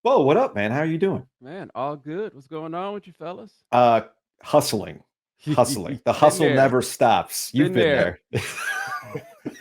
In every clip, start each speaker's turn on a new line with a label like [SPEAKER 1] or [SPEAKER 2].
[SPEAKER 1] Whoa, what up, man? How are you doing?
[SPEAKER 2] Man, all good. What's going on with you fellas?
[SPEAKER 1] Uh, hustling, hustling. The
[SPEAKER 2] Been
[SPEAKER 1] hustle
[SPEAKER 2] there.
[SPEAKER 1] never stops. You've
[SPEAKER 2] Been
[SPEAKER 1] been
[SPEAKER 2] there.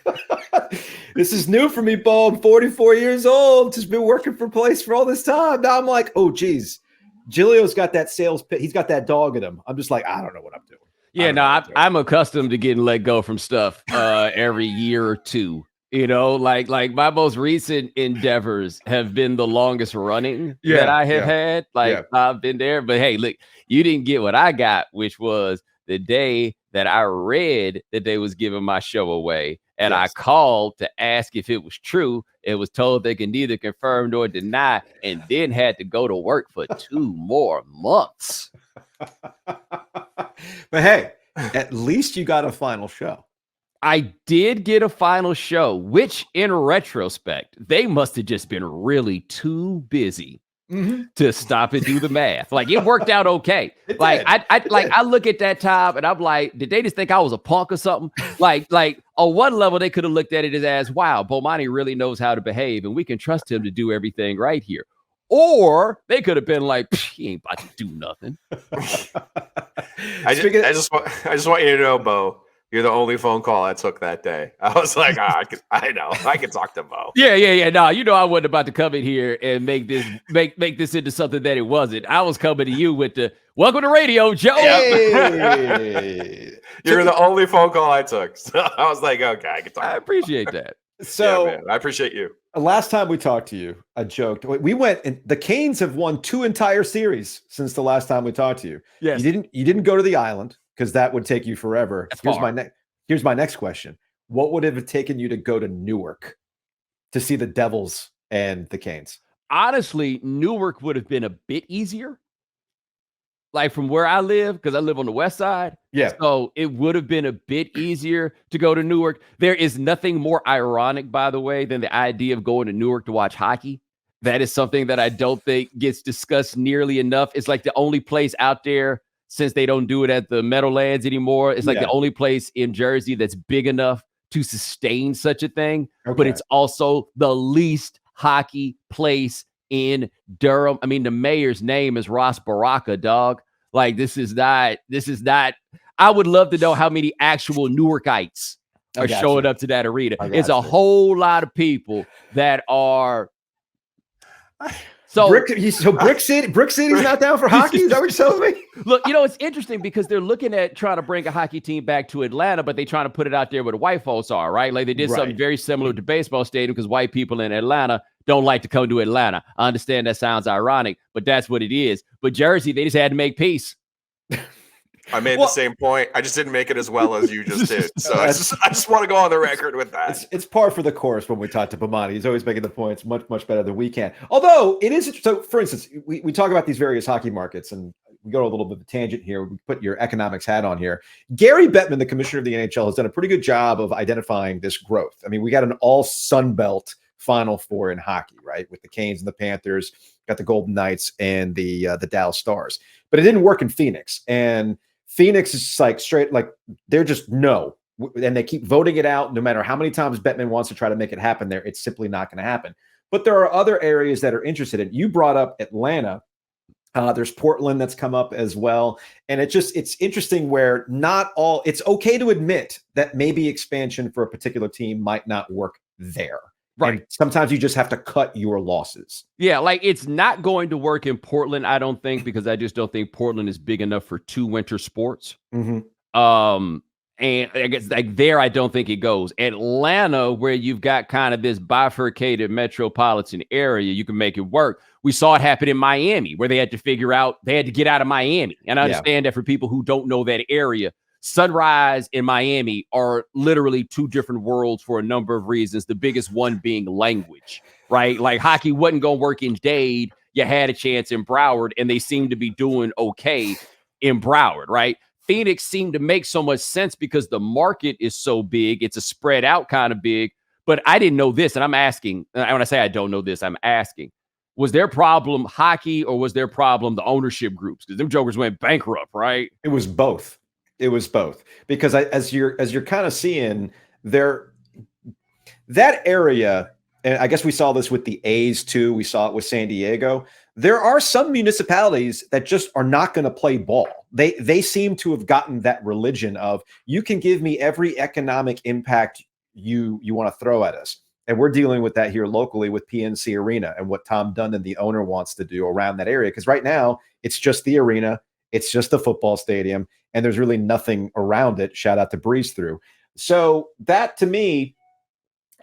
[SPEAKER 1] there. This is new for me, Bo. I'm 44 years old. Just been working for a place for all this time. Now I'm like, oh, geez. Giglio's got that sales pit. He's got that dog in him. I'm just like, I don't know what I'm doing. I
[SPEAKER 2] Yeah,
[SPEAKER 1] don't
[SPEAKER 2] no,
[SPEAKER 1] know what I'm doing.
[SPEAKER 2] I'm accustomed to getting let go from stuff every year or two. Like my most recent endeavors have been the longest running that
[SPEAKER 1] Yeah,
[SPEAKER 2] I have
[SPEAKER 1] yeah,
[SPEAKER 2] had.
[SPEAKER 1] yeah.
[SPEAKER 2] Like I've been there, but hey, look, you didn't get what I got, which was the day that I read that they was giving my show away, and I
[SPEAKER 1] Yes.
[SPEAKER 2] called to ask if it was true. It was told they can neither confirm nor deny, and then had to go to work for 2 more months.
[SPEAKER 1] But hey, at least you got a final show.
[SPEAKER 2] I did get a final show, which in retrospect, they must have just been really too busy to stop and do the math. Like it worked out okay.
[SPEAKER 1] It
[SPEAKER 2] Like
[SPEAKER 1] did.
[SPEAKER 2] I look at that time and I'm like, did they just think I was a punk or something? Like on one level, they could have looked at it as, wow, Bomani really knows how to behave and we can trust him to do everything right here. Or they could have been like, he ain't about to do nothing.
[SPEAKER 3] I just want you to know, Bo, you're the only phone call I took that day. I was like, I can talk to Bo.
[SPEAKER 2] Yeah. No, I wasn't about to come in here and make this into something that it wasn't. I was coming to you with the welcome to radio, Joe.
[SPEAKER 1] Hey.
[SPEAKER 3] You're the only phone call I took. So I was like, okay, I can talk.
[SPEAKER 2] I appreciate that.
[SPEAKER 1] So
[SPEAKER 3] yeah, man, I appreciate you.
[SPEAKER 1] Last time we talked to you, I joked. We went and the Canes have won 2 entire series since the last time we talked to you.
[SPEAKER 2] Yes.
[SPEAKER 1] You didn't go to the island because that would take you forever.
[SPEAKER 2] That's
[SPEAKER 1] Here's
[SPEAKER 2] far.
[SPEAKER 1] Here's my next question. What would it have taken you to go to Newark to see the Devils and the Canes?
[SPEAKER 2] Honestly, Newark would have been a bit easier. Like from where I live, because I live on the west side.
[SPEAKER 1] Yeah.
[SPEAKER 2] So it would have been a bit easier to go to Newark. There is nothing more ironic, by the way, than the idea of going to Newark to watch hockey. That is something that I don't think gets discussed nearly enough. It's like the only place out there, since they don't do it at the Meadowlands anymore. It's like the only place in Jersey that's big enough to sustain such a thing.
[SPEAKER 1] Okay.
[SPEAKER 2] But it's also the least hockey place in Durham. I mean, the mayor's name is Ross Baraka, dog. Like, this is not, I would love to know how many actual Newarkites are showing up to that arena. It's a whole lot of people that are. So
[SPEAKER 1] Brick City's not down for hockey? Is that what you're telling me?
[SPEAKER 2] Look, it's interesting because they're looking at trying to bring a hockey team back to Atlanta, but they're trying to put it out there where the white folks are, right? Like they did something very similar to baseball stadium because white people in Atlanta don't like to come to Atlanta. I understand that sounds ironic, but that's what it is. But Jersey, they just had to make peace.
[SPEAKER 3] I made the same point. I just didn't make it as well as you just did. So I just want to go on the record with that.
[SPEAKER 1] It's par for the course when we talk to Bomani. He's always making the points much, much better than we can. Although it is so, for instance, we talk about these various hockey markets and we go a little bit of a tangent here. We put your economics hat on here. Gary Bettman, the commissioner of the NHL, has done a pretty good job of identifying this growth. I mean, we got an all Sun Belt Final Four in hockey, right? With the Canes and the Panthers, got the Golden Knights and the Dallas Stars. But it didn't work in Phoenix. And Phoenix is just like straight, like they're just no. And they keep voting it out. No matter how many times Bettman wants to try to make it happen there, it's simply not going to happen. But there are other areas that are interested in. You brought up Atlanta. There's Portland that's come up as well. And it's interesting where it's okay to admit that maybe expansion for a particular team might not work there. Right. And sometimes you just have to cut your losses.
[SPEAKER 2] Yeah, like it's not going to work in Portland, I don't think, because I just don't think Portland is big enough for 2 winter sports. And I guess like there, I don't think it goes. Atlanta, where you've got kind of this bifurcated metropolitan area, you can make it work. We saw it happen in Miami, where they had to get out of Miami. And I understand that for people who don't know that area, Sunrise and Miami are literally 2 different worlds for a number of reasons. The biggest one being language, right? Like hockey wasn't going to work in Dade. You had a chance in Broward, and they seem to be doing okay in Broward, right? Phoenix seemed to make so much sense because the market is so big. It's a spread out kind of big. But I didn't know this, and I'm asking. When I say I don't know this, I'm asking. Was their problem hockey, or was their problem the ownership groups? Because them jokers went bankrupt, right?
[SPEAKER 1] It was both. Because as you're kind of seeing there, that area and I guess we saw this with the A's too. We saw it with San Diego. There are some municipalities that just are not going to play ball. They seem to have gotten that religion of, you can give me every economic impact you want to throw at us. And we're dealing with that here locally with PNC Arena and what Tom Dundon, the owner, wants to do around that area. Because right now it's just the arena, it's just the football stadium, and there's really nothing around it. Shout out to Breeze Through. So that, to me,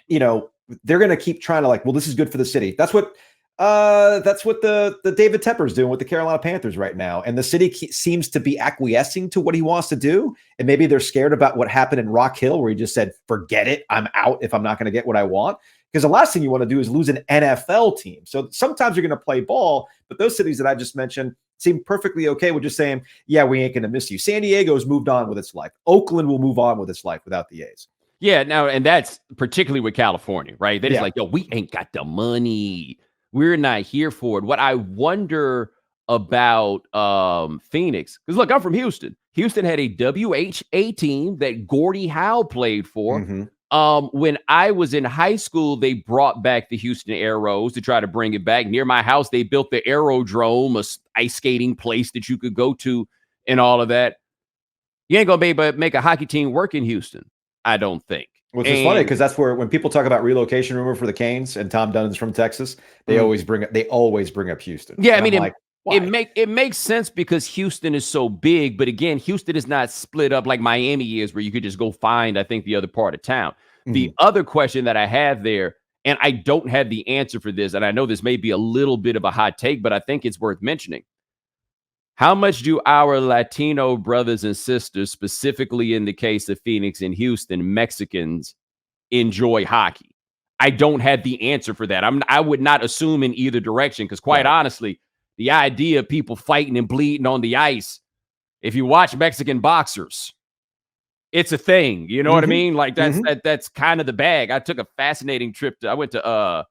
[SPEAKER 1] they're going to keep trying to, like, well, this is good for the city. That's what the David Tepper's doing with the Carolina Panthers right now. And the city seems to be acquiescing to what he wants to do. And maybe they're scared about what happened in Rock Hill, where he just said, forget it, I'm out if I'm not going to get what I want. Because the last thing you want to do is lose an NFL team. So sometimes you're going to play ball, but those cities that I just mentioned seem perfectly okay with just saying, yeah, we ain't going to miss you. San Diego's moved on with its life. Oakland will move on with its life without the A's.
[SPEAKER 2] Yeah, now, and that's particularly with California, right? They're just like, yo, we ain't got the money. We're not here for it. What I wonder about Phoenix, because look, I'm from Houston. Houston had a WHA team that Gordie Howe played for. When I was in high school, they brought back the Houston Aeros to try to bring it back. Near my house, they built the Aerodrome, a ice skating place that you could go to and all of that. You ain't going to be able to make a hockey team work in Houston, I don't think.
[SPEAKER 1] Which is funny, because that's where, when people talk about relocation rumor for the Canes, and Tom Dunn's from Texas, they always bring up Houston.
[SPEAKER 2] Yeah,
[SPEAKER 1] and
[SPEAKER 2] I mean, it makes sense because Houston is so big, but again, Houston is not split up like Miami is, where you could just go find, I think, the other part of town. The other question that I have there, and I don't have the answer for this, and I know this may be a little bit of a hot take, but I think it's worth mentioning. How much do our Latino brothers and sisters, specifically in the case of Phoenix and Houston, Mexicans, enjoy hockey? I don't have the answer for that. I would not assume in either direction, because quite honestly, the idea of people fighting and bleeding on the ice, if you watch Mexican boxers, it's a thing. You know what I mean? Like, that's kind of the bag. I took a fascinating trip. I went to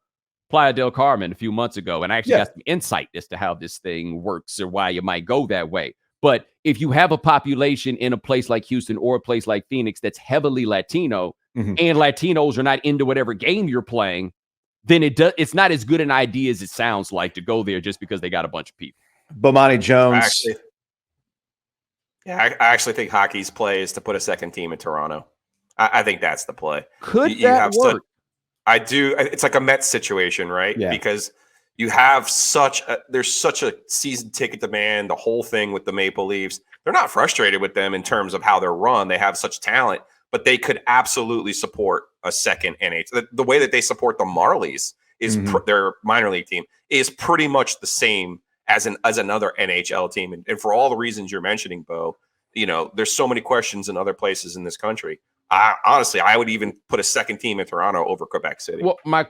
[SPEAKER 2] Playa del Carmen a few months ago, and I actually got some insight as to how this thing works or why you might go that way. But if you have a population in a place like Houston or a place like Phoenix that's heavily Latino, and Latinos are not into whatever game you're playing, then it's not as good an idea as it sounds like to go there just because they got a bunch of people.
[SPEAKER 1] Bomani Jones.
[SPEAKER 3] I actually think hockey's play is to put a second team in Toronto. I think that's the play.
[SPEAKER 2] Could that work?
[SPEAKER 3] I do. It's like a Mets situation, right?
[SPEAKER 1] Yeah.
[SPEAKER 3] Because you have there's such a season ticket demand, the whole thing with the Maple Leafs. They're not frustrated with them in terms of how they're run. They have such talent, but they could absolutely support a second NHL. The way that they support the Marlies is their minor league team is pretty much the same as another NHL team. And for all the reasons you're mentioning, Bo, there's so many questions in other places in this country. Honestly, I would even put a second team in Toronto over Quebec City.
[SPEAKER 2] Well, my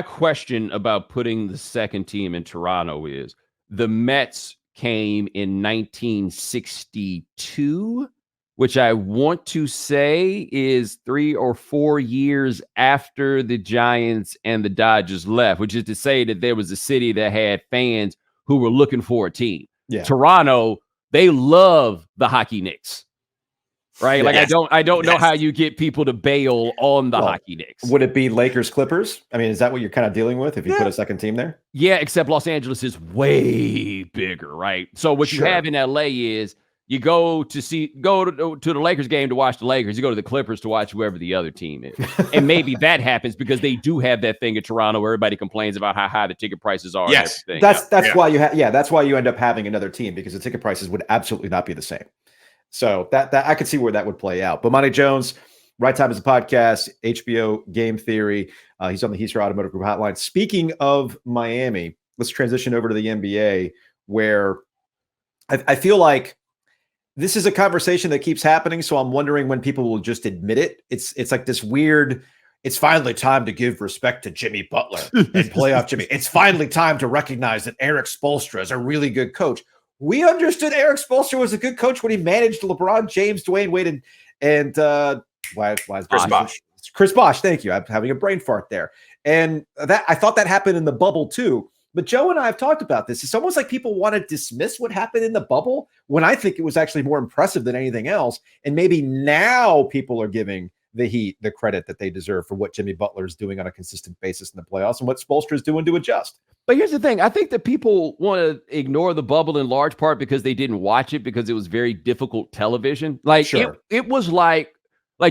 [SPEAKER 2] question about putting the second team in Toronto is, the Mets came in 1962, which I want to say is 3 or 4 years after the Giants and the Dodgers left, which is to say that there was a city that had fans who were looking for a team.
[SPEAKER 1] Yeah.
[SPEAKER 2] Toronto, they love the Hockey Knicks. Right? Like, yes. I don't know how you get people to bail on the Hockey Knicks.
[SPEAKER 1] Would it be Lakers Clippers? I mean, is that what you're kind of dealing with if you put a second team there?
[SPEAKER 2] Yeah, except Los Angeles is way bigger, right? So what you have in LA is you go to the Lakers game to watch the Lakers. You go to the Clippers to watch whoever the other team is. And maybe that happens because they do have that thing in Toronto where everybody complains about how high the ticket prices are.
[SPEAKER 1] Yes,
[SPEAKER 2] and
[SPEAKER 1] that's why that's why you end up having another team, because the ticket prices would absolutely not be the same. So that I could see where that would play out. But Bomani Jones, Right Time is a podcast, HBO Game Theory. He's on the Heaster Automotive Group hotline. Speaking of Miami, let's transition over to the NBA, where I feel like this is a conversation that keeps happening. So I'm wondering when people will just admit it. It's like this weird, it's finally time to give respect to Jimmy Butler and playoff Jimmy. It's finally time to recognize that Eric Spoelstra is a really good coach. We understood Eric Spoelstra was a good coach when he managed LeBron James, Dwayne Wade, and Chris Bosh. Thank you. I'm having a brain fart there. And that I thought that happened in the bubble too. But Joe and I have talked about this. It's almost like people want to dismiss what happened in the bubble when I think it was actually more impressive than anything else. And maybe now people are giving the Heat the credit that they deserve for what Jimmy Butler is doing on a consistent basis in the playoffs and what Spoelstra is doing to adjust.
[SPEAKER 2] But here's the thing. I think that people want to ignore the bubble in large part because they didn't watch it because it was very difficult television. Like
[SPEAKER 1] Sure.
[SPEAKER 2] it was like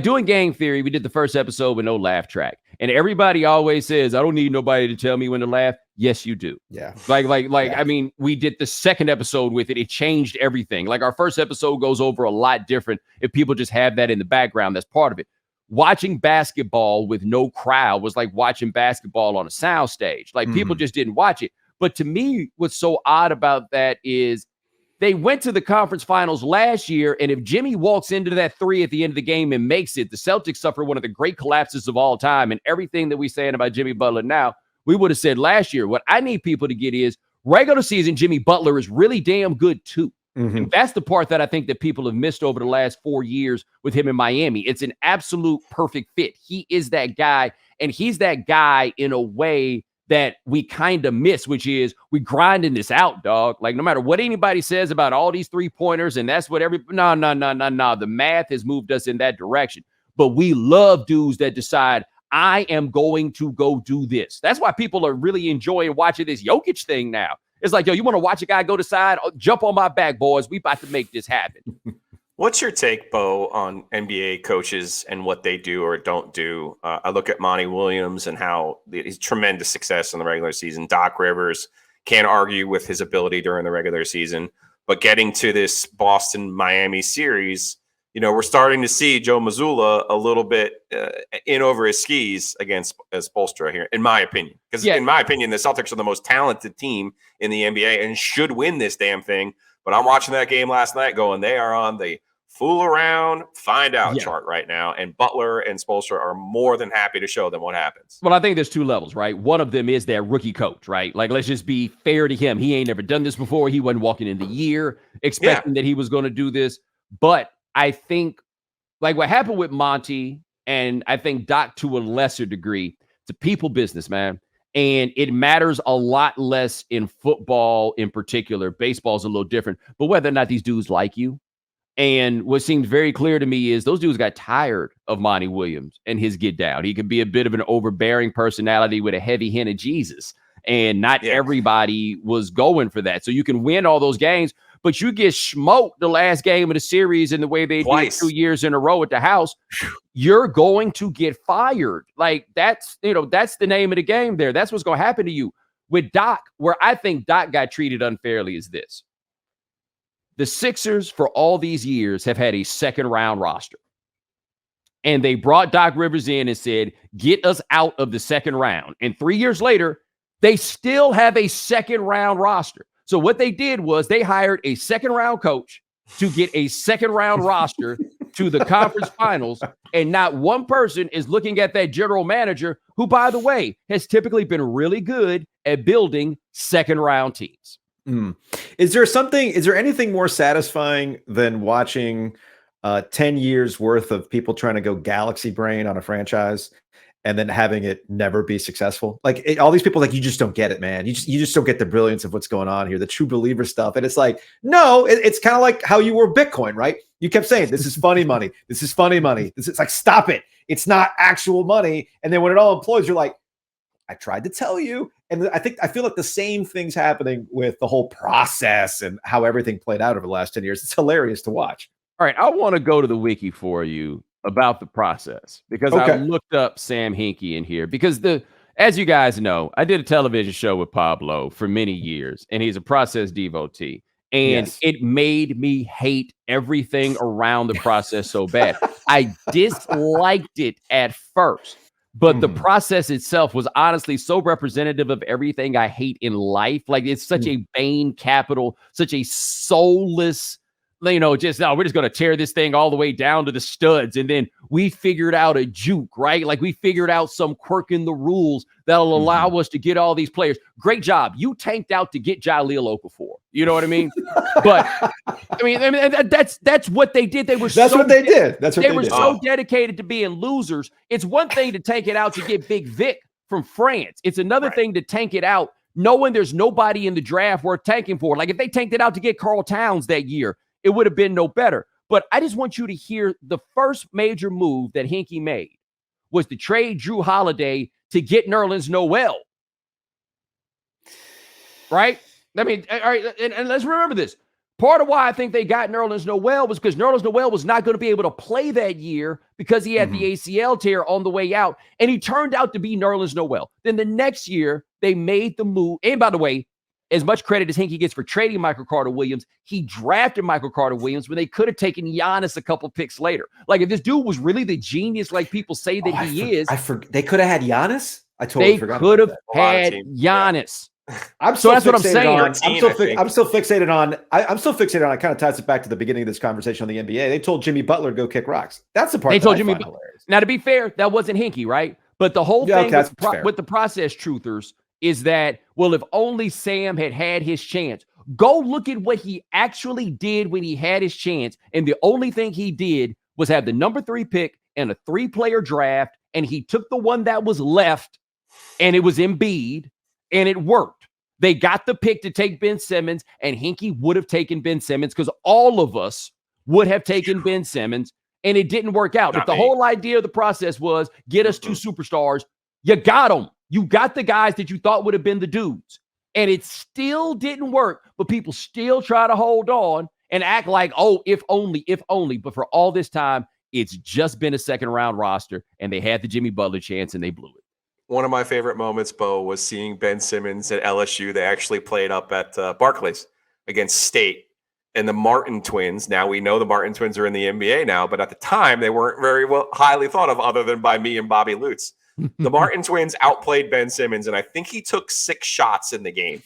[SPEAKER 2] doing Game Theory. We did the first episode with no laugh track. And everybody always says, I don't need nobody to tell me when to laugh. Yes, you do.
[SPEAKER 1] Yeah.
[SPEAKER 2] I mean, we did the second episode with it. It changed everything. Like our first episode goes over a lot different if people just have that in the background. That's part of it. Watching basketball with no crowd was like watching basketball on a soundstage. Like people just didn't watch it. But to me, what's so odd about that is they went to the conference finals last year, and if Jimmy walks into that three at the end of the game and makes it, the Celtics suffer one of the great collapses of all time. And everything that we're saying about Jimmy Butler now, we would have said last year. What I need people to get is regular season Jimmy Butler is really damn good too. And that's the part that I think that people have missed over the last 4 years with him in Miami. It's an absolute perfect fit. He is that guy, and he's that guy in a way that we kind of miss, which is we grinding this out, dog. Like no matter what anybody says about all these 3-pointers, and that's what no. The math has moved us in that direction. But we love dudes that decide, I am going to go do this. That's why people are really enjoying watching this Jokic thing now. It's like, yo, you want to watch a guy go to side? Jump on my back, boys. We about to make this happen.
[SPEAKER 3] What's your take, Bo, on NBA coaches and what they do or don't do? I look at Monty Williams and how his tremendous success in the regular season. Doc Rivers, can't argue with his ability during the regular season. But getting to this Boston-Miami series, you know, we're starting to see Joe Mazzulla a little bit in over his skis against Spoelstra here, in my opinion. Because in my opinion, the Celtics are the most talented team in the NBA and should win this damn thing. But I'm watching that game last night going, they are on the fool around, find out chart right now. And Butler and Spoelstra are more than happy to show them what happens.
[SPEAKER 2] Well, I think there's two levels, right? One of them is their rookie coach, right? Like, let's just be fair to him. He ain't never done this before. He wasn't walking in the year expecting that he was going to do this. But I think, like what happened with Monty, and I think Doc to a lesser degree, it's a people business, man. And it matters a lot less in football in particular. Baseball's a little different. But whether or not these dudes like you, and what seemed very clear to me is those dudes got tired of Monty Williams and his get down. He could be a bit of an overbearing personality with a heavy hint of Jesus. And not everybody was going for that. So you can win all those games, but you get smoked the last game of the series in the way they did 2 years in a row at the house. You're going to get fired. Like that's the name of the game there. That's what's going to happen to you. With Doc, where I think Doc got treated unfairly is this. The Sixers, for all these years, have had a second-round roster. And they brought Doc Rivers in and said, get us out of the second round. And 3 years later, they still have a second-round roster. So what they did was they hired a second-round coach to get a second-round roster to the conference finals. And not one person is looking at that general manager, who, by the way, has typically been really good at building second-round teams.
[SPEAKER 1] Is there anything more satisfying than watching 10 years worth of people trying to go galaxy brain on a franchise and then having it never be successful? Like all these people, like, you just don't get it, man. You just don't get the brilliance of what's going on here, the true believer stuff. And it's like, no, it's kind of like how you were Bitcoin, right? You kept saying, this is funny money. This is funny money. This is like, stop it. It's not actual money. And then when it all implodes, you're like, I tried to tell you. And I feel like the same thing's happening with the whole process and how everything played out over the last 10 years. It's hilarious to watch.
[SPEAKER 2] All right. I want to go to the wiki for you about the process because I looked up Sam Hinkie in here because as you guys know, I did a television show with Pablo for many years and he's a process devotee. And it made me hate everything around the process so bad. I disliked it at first. But the process itself was honestly so representative of everything I hate in life. Like it's such a Bain capital, such a soulless, we're just going to tear this thing all the way down to the studs. And then we figured out a juke, right? Like we figured out some quirk in the rules that'll allow us to get all these players. Great job. You tanked out to get Jahlil Okafor. You know what I mean? But I mean, that's what they did. They were they were so dedicated to being losers. It's one thing to tank it out to get Big Vic from France. It's another thing to tank it out knowing there's nobody in the draft worth tanking for. Like if they tanked it out to get Karl Towns that year, it would have been no better. But I just want you to hear the first major move that Hinkie made was to trade Drew Holiday to get Nerlens Noel. Right? I mean, all right, and let's remember this. Part of why I think they got Nerlens Noel was because Nerlens Noel was not going to be able to play that year because he had the ACL tear on the way out, and he turned out to be Nerlens Noel. Then the next year, they made the move. And by the way, as much credit as Hinkie gets for trading Michael Carter-Williams, he drafted Michael Carter-Williams when they could have taken Giannis a couple picks later. Like, if this dude was really the genius like people say that he is.
[SPEAKER 1] They could have had Giannis? I totally forgot.
[SPEAKER 2] They could have had Giannis.
[SPEAKER 1] Yeah.
[SPEAKER 2] So that's what I'm saying.
[SPEAKER 1] I'm still fixated on. It kind of ties it back to the beginning of this conversation on the NBA. They told Jimmy Butler to go kick rocks. That's the part they told Jimmy. Hilarious.
[SPEAKER 2] Now, to be fair, that wasn't Hinkie, right? But the whole thing with the process truthers is that, well, if only Sam had his chance. Go look at what he actually did when he had his chance, and the only thing he did was have the number 3 pick and a 3-player draft, and he took the one that was left, and it was Embiid, and it worked. They got the pick to take Ben Simmons, and Hinkie would have taken Ben Simmons because all of us would have taken Ben Simmons, and it didn't work out. If the whole idea of the process was get us 2 superstars, you got them. You got the guys that you thought would have been the dudes, and it still didn't work, but people still try to hold on and act like, oh, if only. But for all this time, it's just been a second-round roster, and they had the Jimmy Butler chance, and they blew it.
[SPEAKER 3] One of my favorite moments, Bo, was seeing Ben Simmons at LSU. They actually played up at Barclays against State. And the Martin twins, now we know the Martin twins are in the NBA now, but at the time, they weren't very highly thought of other than by me and Bobby Lutz. The Martin twins outplayed Ben Simmons, and I think he took 6 shots in the game.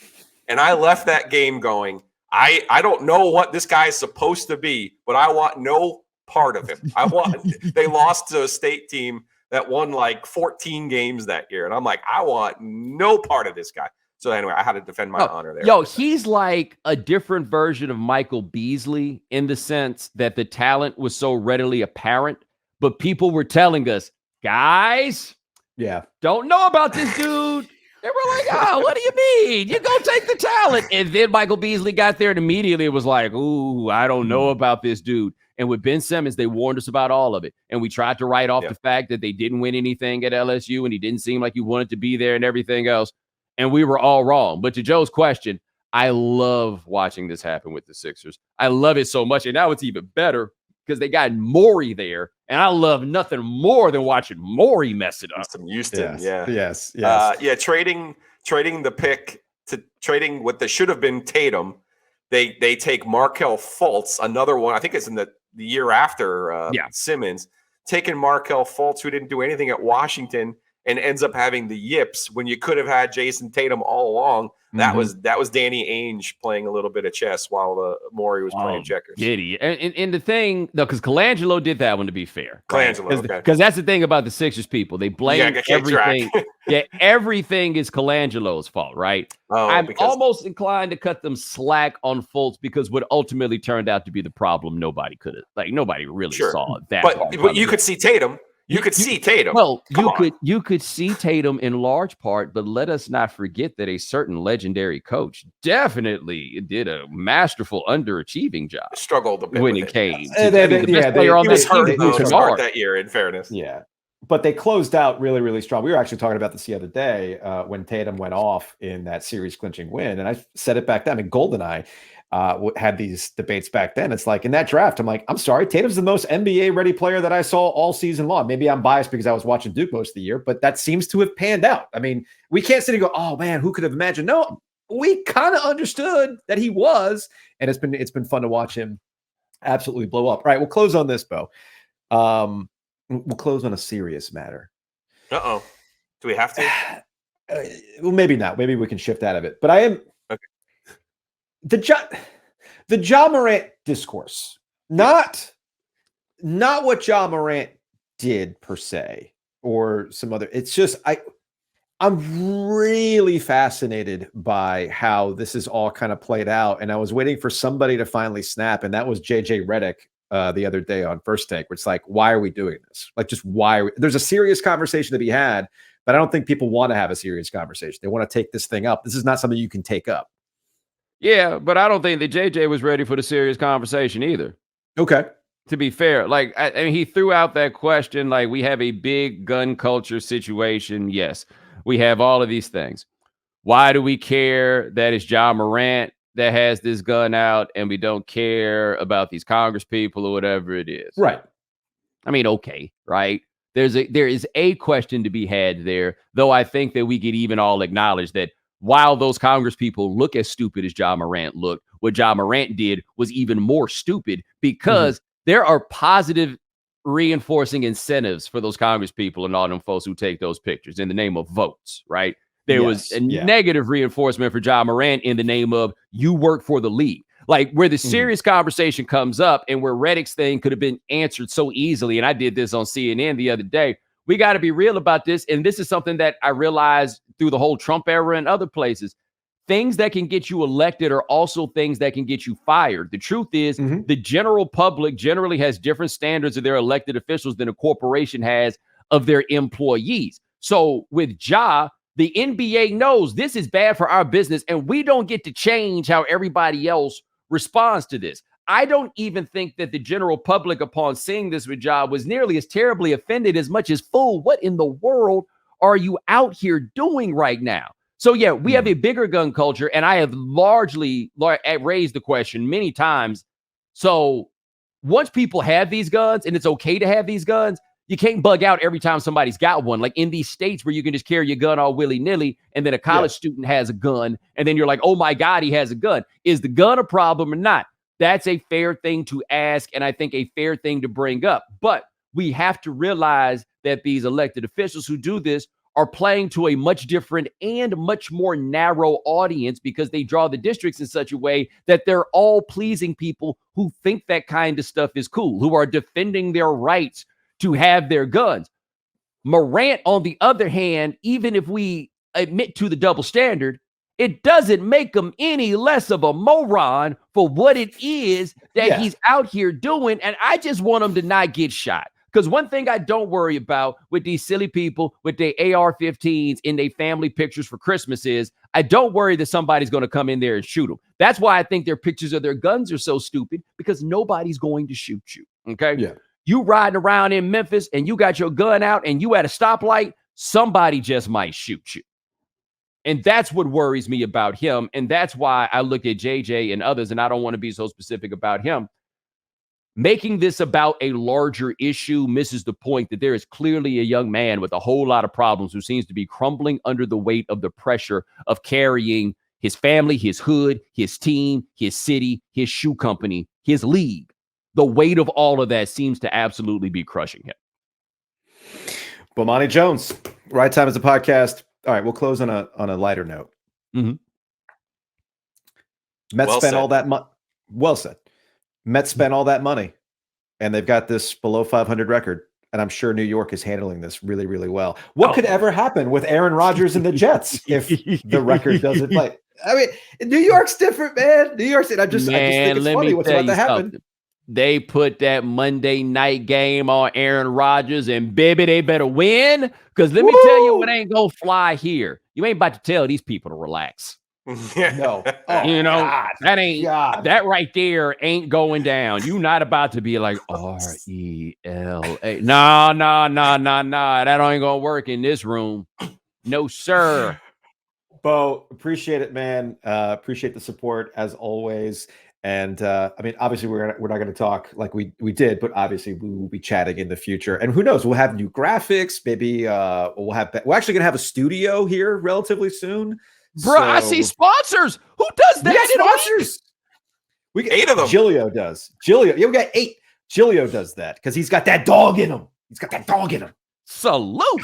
[SPEAKER 3] And I left that game going, I don't know what this guy is supposed to be, but I want no part of him. They lost to a State team that won like 14 games that year. And I'm like, I want no part of this guy. So anyway, I had to defend my honor there.
[SPEAKER 2] He's like a different version of Michael Beasley in the sense that the talent was so readily apparent, but people were telling us, guys, don't know about this dude. They were like, oh, what do you mean? You go take the talent. And then Michael Beasley got there and immediately it was like, ooh, I don't know about this dude. And with Ben Simmons, they warned us about all of it. And we tried to write off the fact that they didn't win anything at LSU and he didn't seem like he wanted to be there and everything else. And we were all wrong. But to Joe's question, I love watching this happen with the Sixers. I love it so much. And now it's even better because they got Morey there. And I love nothing more than watching Morey mess it up.
[SPEAKER 3] Some Houston,
[SPEAKER 1] Yes.
[SPEAKER 3] Trading the pick to trading what should have been Tatum. They take Markelle Fultz, another one. I think it's in the year after Simmons, taking Markelle Fultz, who didn't do anything at Washington, and ends up having the yips when you could have had Jason Tatum all along. That was Danny Ainge playing a little bit of chess while Morey was playing checkers.
[SPEAKER 2] Giddy. And the thing, though, because Colangelo did that one, to be fair.
[SPEAKER 3] Colangelo,
[SPEAKER 2] because that's the thing about the Sixers people. They blame everything. Everything is Colangelo's fault, right? I'm almost inclined to cut them slack on Fultz because what ultimately turned out to be the problem, nobody really saw that.
[SPEAKER 3] But you could see Tatum. You could see Tatum.
[SPEAKER 2] Well, you could see Tatum in large part, but let us not forget that a certain legendary coach definitely did a masterful underachieving job.
[SPEAKER 3] Struggled a bit
[SPEAKER 2] when it came.
[SPEAKER 3] He was hurt that year, in fairness.
[SPEAKER 1] Yeah, but they closed out really, really strong. We were actually talking about this the other day when Tatum went off in that series clinching win, and I said it back then. I mean, GoldenEye had these debates back then. It's like in that draft, I'm like, I'm sorry, Tatum's the most NBA ready player that I saw all season long. Maybe I'm biased because I was watching Duke most of the year, but that seems to have panned out. I mean, we can't sit and go, oh man, who could have imagined? No, we kind of understood that he was, and it's been fun to watch him absolutely blow up. All right, we'll close on this, Bo. We'll close on a serious matter.
[SPEAKER 3] Do we have to?
[SPEAKER 1] Well, maybe not. Maybe we can shift out of it. But I am. The Ja Morant discourse, not what Ja Morant did per se, or some other. It's just I'm really fascinated by how this is all kind of played out, and I was waiting for somebody to finally snap, and that was JJ Redick the other day on First Take, which is like, why are we doing this? Like, just why? There's a serious conversation to be had, but I don't think people want to have a serious conversation. They want to take this thing up. This is not something you can take up.
[SPEAKER 2] Yeah, but I don't think that JJ was ready for the serious conversation either.
[SPEAKER 1] Okay.
[SPEAKER 2] to be fair, like I mean, he threw out that question, like we have a big gun culture situation. Yes, we have all of these things. Why do we care that it's Ja Morant that has this gun out and we don't care about these Congress people or whatever it is?
[SPEAKER 1] Right.
[SPEAKER 2] I mean, okay, right? There is a question to be had there, though I think that we could even all acknowledge that while those Congress people look as stupid as Ja Morant looked, what Ja Morant did was even more stupid because there are positive reinforcing incentives for those Congress people and all them folks who take those pictures in the name of votes, right? There was a negative reinforcement for Ja Morant in the name of you work for the league. Like where the serious conversation comes up and where Reddick's thing could have been answered so easily. And I did this on CNN the other day. We got to be real about this. And this is something that I realized through the whole Trump era and other places. Things that can get you elected are also things that can get you fired. The truth is the general public generally has different standards of their elected officials than a corporation has of their employees. So with Ja, the NBA knows this is bad for our business and we don't get to change how everybody else responds to this. I don't even think that the general public, upon seeing this with Ja, was nearly as terribly offended as much as, fool, what in the world are you out here doing right now? So, yeah, we have a bigger gun culture, and I have largely raised the question many times. So once people have these guns, and it's okay to have these guns, you can't bug out every time somebody's got one. Like in these states where you can just carry your gun all willy-nilly, and then a college student has a gun, and then you're like, oh, my God, he has a gun. Is the gun a problem or not? That's a fair thing to ask, and I think a fair thing to bring up. But we have to realize that these elected officials who do this are playing to a much different and much more narrow audience because they draw the districts in such a way that they're all pleasing people who think that kind of stuff is cool, who are defending their rights to have their guns. Morant, on the other hand, even if we admit to the double standard, it doesn't make him any less of a moron for what it is that he's out here doing. And I just want him to not get shot. Because one thing I don't worry about with these silly people with their AR-15s in their family pictures for Christmas is I don't worry that somebody's going to come in there and shoot them. That's why I think their pictures of their guns are so stupid, because nobody's going to shoot you. Okay? Yeah. You riding around in Memphis and you got your gun out and you at a stoplight, somebody just might shoot you. And that's what worries me about him. And that's why I look at JJ and others, and I don't want to be so specific about him. Making this about a larger issue misses the point that there is clearly a young man with a whole lot of problems who seems to be crumbling under the weight of the pressure of carrying his family, his hood, his team, his city, his shoe company, his league. The weight of all of that seems to absolutely be crushing him.
[SPEAKER 1] Bomani Jones, Right Time is a podcast. All right, we'll close on a lighter note. Mets spent all that money. Well said. Mets spent all that money, and they've got this below 500 record. And I'm sure New York is handling this really, really well. What could ever happen with Aaron Rodgers and the Jets if the record doesn't play? I mean, New York's different, man. New York's. I just think it's funny what's about to happen.
[SPEAKER 2] They put that Monday night game on Aaron Rodgers, and baby, they better win. Because let me tell you what ain't gonna fly here. You ain't about to tell these people to relax.
[SPEAKER 1] No.
[SPEAKER 2] Oh, you know, God. That right there ain't going down. You not about to be like RELA. No. That ain't gonna work in this room. No, sir.
[SPEAKER 1] Bo, appreciate it, man. Appreciate the support as always. And I mean, obviously, we're not going to talk like we did, but obviously, we will be chatting in the future. And who knows? We'll have new graphics. Maybe we're actually going to have a studio here relatively soon.
[SPEAKER 2] Bro, I see sponsors. Who does that?
[SPEAKER 1] Sponsors. We got
[SPEAKER 3] 8 of them.
[SPEAKER 1] Giglio does. Giglio. Yeah, we got 8. Giglio does that because he's got that dog in him.
[SPEAKER 2] Salute.